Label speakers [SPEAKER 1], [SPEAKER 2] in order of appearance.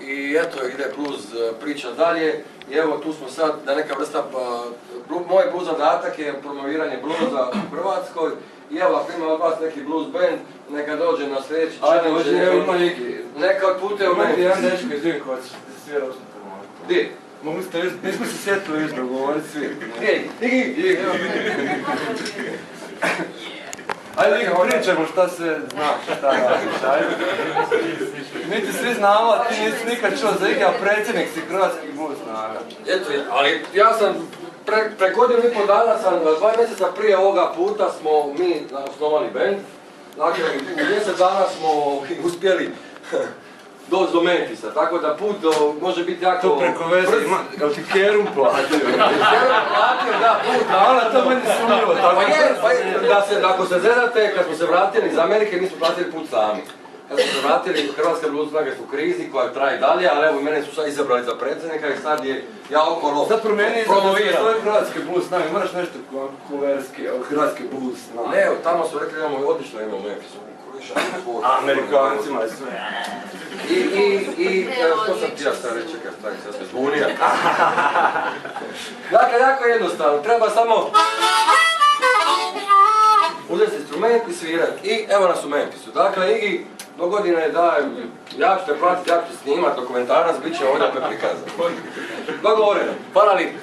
[SPEAKER 1] i eto ide blues priča dalje i evo tu smo sad da neka vrsta, moj blues zadatak je promoviranje bluza u Hrvatskoj i evo ako ima od vas neki blues band, neka dođe na sljedeći challenge, neka odpute u meni.
[SPEAKER 2] Jedan dečko iz Vinkovac, svira uspite možda.
[SPEAKER 1] Di?
[SPEAKER 2] Mogli ste, nismo se sjetili još dogovoriti svi.
[SPEAKER 1] Digi!
[SPEAKER 2] Ajde Viki, pričamo šta se zna, šta radiš, ajde. Niti svi znamo, a ti nisi nikad čuo za Igi, a predsjednik si hrvatskih blues snaga.
[SPEAKER 1] Eto, ali ja sam pre godinu i pol dana sam, 2 mjeseca prije ovoga puta smo mi osnovali band. Dakle, u mjesec dana smo uspjeli doći do Memphisa, tako da put može biti jako...
[SPEAKER 2] To preko veze, jel ti Kerum platio?
[SPEAKER 1] Kerum platio, da, put.
[SPEAKER 2] A ona to meni sumnjivo, tako
[SPEAKER 1] ako se zezate, kad smo se vratili iz Amerike, mi smo platili put sami. Kad smo se vratili, hrvatske blues snage su u krizi koja traje dalje, ali evo mene su sad izabrali za predsjednika i sad je ja okolo
[SPEAKER 2] sad promijeni
[SPEAKER 1] promoviram.
[SPEAKER 2] Sad svoje hrvatske blues snage, moraš nešto kuverski, hrvatske blues snage.
[SPEAKER 1] Ne, tamo su rekli imamo odlično ime u Memphisu.
[SPEAKER 2] Amerikancima je sve.
[SPEAKER 1] I što sam ti ja sad reći, čekaj, sad se zbunija. Dakle, jako jednostavno, treba samo uzeti instrument i svirati. I evo nas u Memphisu. Dakle, Igi do godine daje, ja ću te pratiti, ja ću te snimat dokumentarac, bit će ovdje opet prikazan. Dogovoreno, hvala lijepo.